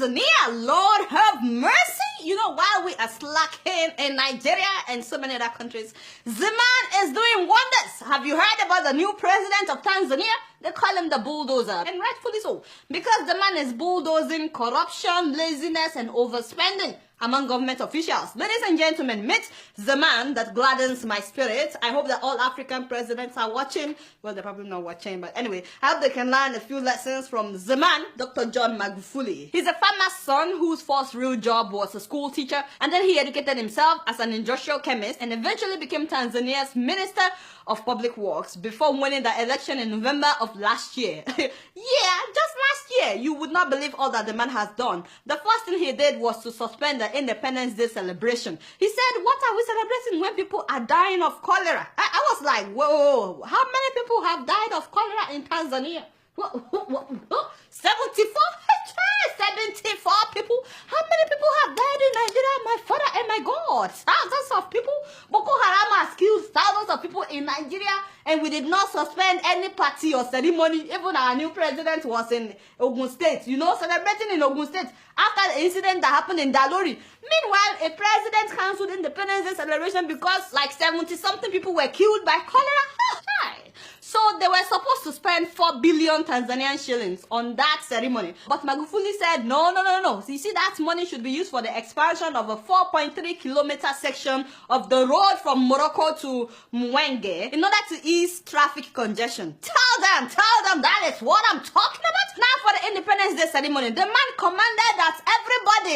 Tanzania, Lord have mercy. You know, while we are slacking in Nigeria and so many other countries, the man is doing wonders. Have you heard about the new president of Tanzania? They call him the bulldozer, and rightfully so, because the man is bulldozing corruption, laziness, and overspending among government officials. Ladies and gentlemen, meet the man that gladdens my spirit. I hope that all African presidents are watching. Well, they're probably not watching, but anyway, I hope they can learn a few lessons from the man, Dr. John Magufuli. He's a farmer's son whose first real job was a school teacher, and then he educated himself as an industrial chemist and eventually became Tanzania's Minister of Public Works before winning the election in November of last year. Yeah, just last year. You would not believe all that the man has done. The first thing he did was to suspend the Independence Day celebration. He said, what are we celebrating when people are dying of cholera? I was like, whoa, how many people have died of cholera in Tanzania? 74? 74 people? How many people have died in Nigeria? My father and my God. Thousands of people. Boko Haram has killed thousands of people in Nigeria, and we did not suspend any party or ceremony. Even our new president was in Ogun State, you know, celebrating in Ogun State after the incident that happened in Dalori. Meanwhile, a president cancelled Independence Day celebration because like 70-something people were killed by cholera. So they were supposed to spend 4 billion Tanzanian shillings on that ceremony. But Magufuli said, no. You see, that money should be used for the expansion of a 4.3-kilometer section of the road from Morocco to Mwenge in order to ease traffic congestion. Tell them that is what I'm talking about. Now for the Independence Day ceremony, the man commanded that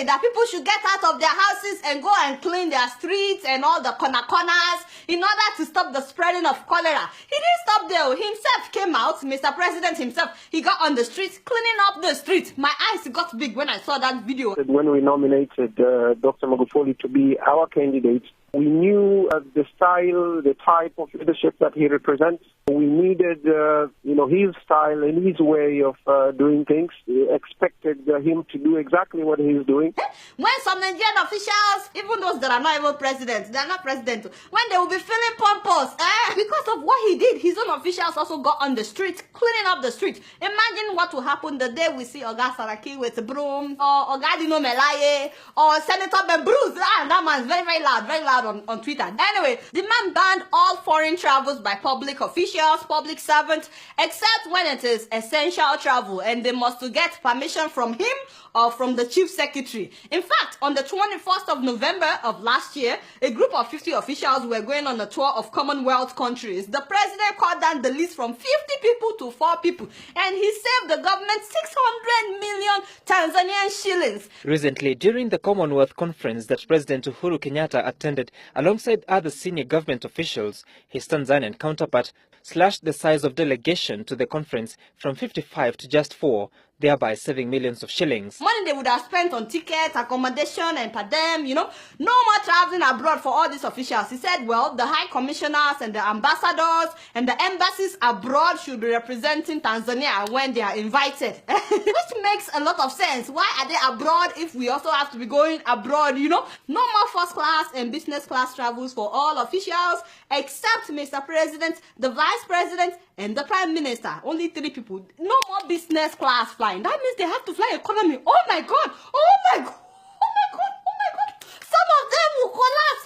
that people should get out of their houses and go and clean their streets and all the corners in order to stop the spreading of cholera. He didn't stop there. Himself came out, Mr. President himself. He got on the streets, cleaning up the streets. My eyes got big when I saw that video. When we nominated Dr. Magufuli to be our candidate, we knew the style, the type of leadership that he represents. We needed, his style and his way of doing things. We expected him to do exactly what he's doing. When some Nigerian officials, even those that are not even presidents, they are not president, when they will be feeling pompous, because of what he did, his own officials also got on the streets, cleaning up the streets. Imagine what will happen the day we see Oga Saraki with a broom, or Oga Dino Melaye, or Senator Ben Bruce. That man's very loud on Twitter. Anyway, the man banned all foreign travels by public officials, public servants, except when it is essential travel, and they must get permission from him or from the chief secretary. In fact, on the 21st of November of last year, a group of 50 officials were going on a tour of Commonwealth countries. The president cut down the list from 50 people to 4 people, and he saved the government 600 million Tanzanian shillings. Recently, during the Commonwealth conference that President Uhuru Kenyatta attended alongside other senior government officials, his Tanzanian counterpart slashed the size of delegation to the conference from 55 to just 4, thereby saving millions of shillings. Money they would have spent on tickets, accommodation, and per them, no more traveling abroad for all these officials. He said, well, the high commissioners and the ambassadors and the embassies abroad should be representing Tanzania when they are invited. Which makes a lot of sense. Why are they abroad if we also have to be going abroad, No more first class and business class travels for all officials except Mr. President, the Vice President, and the Prime Minister. Only 3 people. No more business class flying. That means they have to fly economy. Oh my God! Some of them will collapse.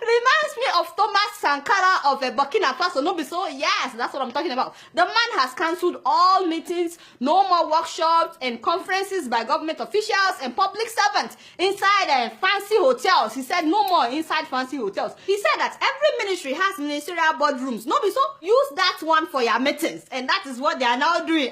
Reminds me of Thomas Sankara of Burkina Faso. No be so? Yes, that's what I'm talking about. The man has cancelled all meetings, no more workshops and conferences by government officials and public servants inside fancy hotels. He said no more inside fancy hotels. He said that every ministry has ministerial boardrooms. No be so? Use that one for your meetings. And that is what they are now doing.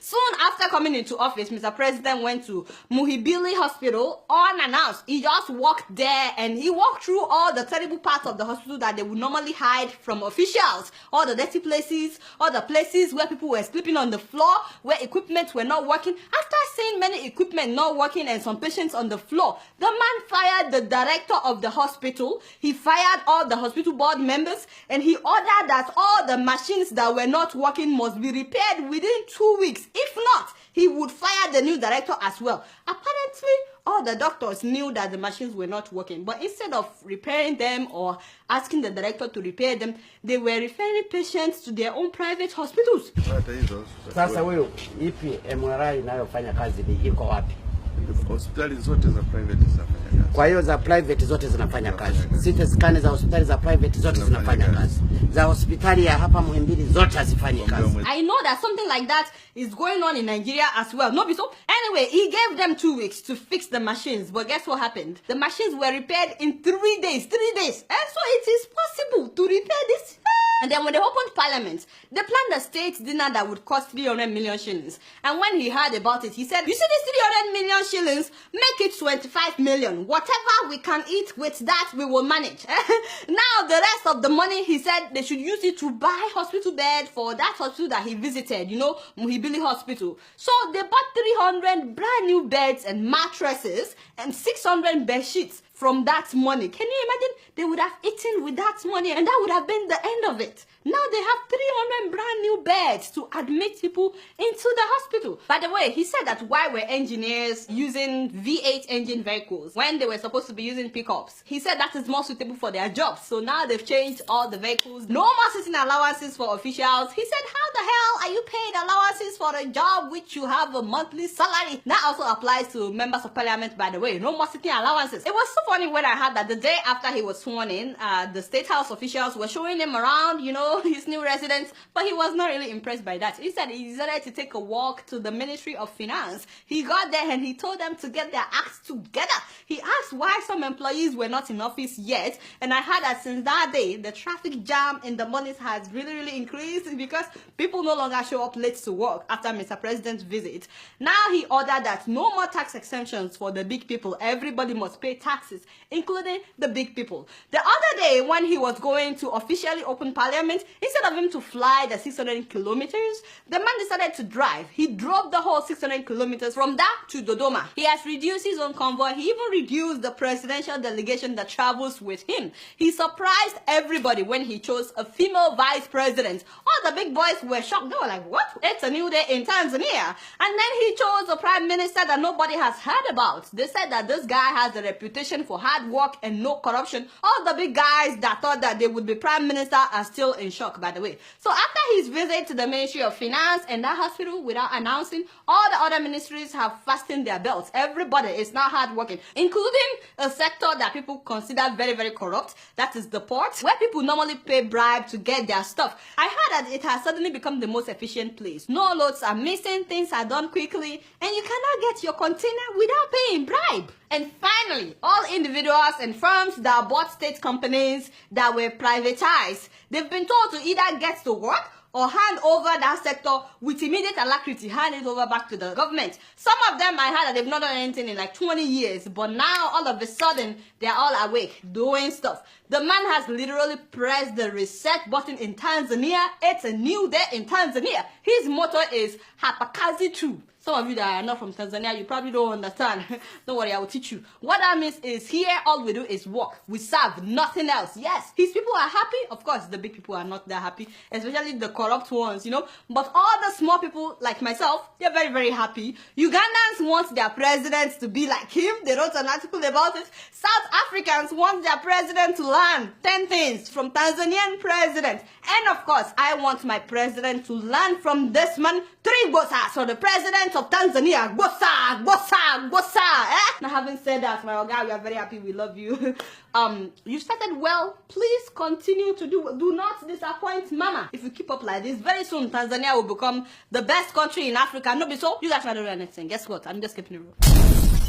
Soon after coming into office, Mr. President went to Muhimbili Hospital unannounced. He just walked there and he walked through all the terrible parts of the hospital that they would normally hide from officials. All the dirty places, all the places where people were sleeping on the floor, where equipment were not working. After seeing many equipment not working and some patients on the floor, the man fired the director of the hospital. He fired all the hospital board members, and he ordered that all the machines that were not working must be repaired within 2 weeks. If not, he would fire the new director as well. Apparently, all the doctors knew that the machines were not working, but instead of repairing them or asking the director to repair them, they were referring patients to their own private hospitals. Sasa wewe ipi MRI inayofanya kazi iko wapi? Hospitali zote za private zinafanya kazi. Kwa hiyo za private zote zinafanya kazi. CT scan za hospitali za private zote zinafanya kazi. Za hospitali ya hapa Muhimbili zote hazifanyi kazi. I know that something like that is going on in Nigeria as well. No, so anyway, he gave them 2 weeks to fix the machines, but guess what happened? The machines were repaired in 3 days. 3 days. And so it is possible to repair this. And then when they opened parliament, they planned a state dinner that would cost 300 million shillings. And when he heard about it, he said, you see this 300 million shillings, make it 25 million. Whatever we can eat with that, we will manage. Now, the rest of the money, he said, they should use it to buy hospital bed for that hospital that he visited, you know, Muhimbili Hospital. So they bought 300 brand new beds and mattresses and 600 bed sheets from that money. Can you imagine? They would have eaten with that money and that would have been the end of it. Now they have 300 brand new beds to admit people into the hospital. By the way, he said that why were engineers using V8 engine vehicles when they were supposed to be using pickups? He said that is more suitable for their jobs. So now they've changed all the vehicles. No more sitting allowances for officials. He said, how the hell are you paid allowances for a job which you have a monthly salary? That also applies to members of parliament, by the way. No more sitting allowances. It was so funny when I heard that the day after he was sworn in, the State House officials were showing him around, you know, his new residence, but he was not really impressed by that. He said he decided to take a walk to the Ministry of Finance. He got there and he told them to get their acts together. He asked why some employees were not in office yet, and I heard that since that day, the traffic jam in the mornings has really increased because people no longer show up late to work after Mr. President's visit. Now he ordered that no more tax exemptions for the big people. Everybody must pay taxes, including the big people. The other day, when he was going to officially open parliament, instead of him to fly the 600 kilometers, the man decided to drive. He drove the whole 600 kilometers from that to Dodoma. He has reduced his own convoy. He even reduced the presidential delegation that travels with him. He surprised everybody when he chose a female vice president. All the big boys were shocked. They were like, what? It's a new day in Tanzania. And then he chose a prime minister that nobody has heard about. They said that this guy has a reputation for hard work and no corruption. All the big guys that thought that they would be prime minister are still in shock, by the way. So after his visit to the Ministry of Finance and that hospital, without announcing, all the other ministries have fastened their belts. Everybody is now hardworking, including a sector that people consider very corrupt. That is the port, where people normally pay bribe to get their stuff. I heard that it has suddenly become the most efficient place. No loads are missing, things are done quickly, and you cannot get your container without paying bribe. And finally, all individuals and firms that bought state companies that were privatized, they've been told to either get to work or hand over that sector with immediate alacrity, hand it over back to the government. Some of them, I heard that they've not done anything in like 20 years, but now all of a sudden, they're all awake, doing stuff. The man has literally pressed the reset button in Tanzania. It's a new day in Tanzania. His motto is Hapakazi True. Some of you that are not from Tanzania, you probably don't understand. Don't worry, I will teach you. What that means is here, all we do is work. We serve, nothing else. Yes, his people are happy. Of course, the big people are not that happy, especially the corrupt ones, you know. But all the small people, like myself, they're very happy. Ugandans want their president to be like him. They wrote an article about it. South Africans want their president to learn 10 things from Tanzanian president. And of course, I want my president to learn from this man, 3 Bosa. So the president of Tanzania, Bosa. Now, having said that, my guy, we are very happy. We love you. You started well. Please continue to do not disappoint mama. If you keep up like this, very soon Tanzania will become the best country in Africa. No, be so. You guys not doing anything. Guess what? I'm just keeping it real.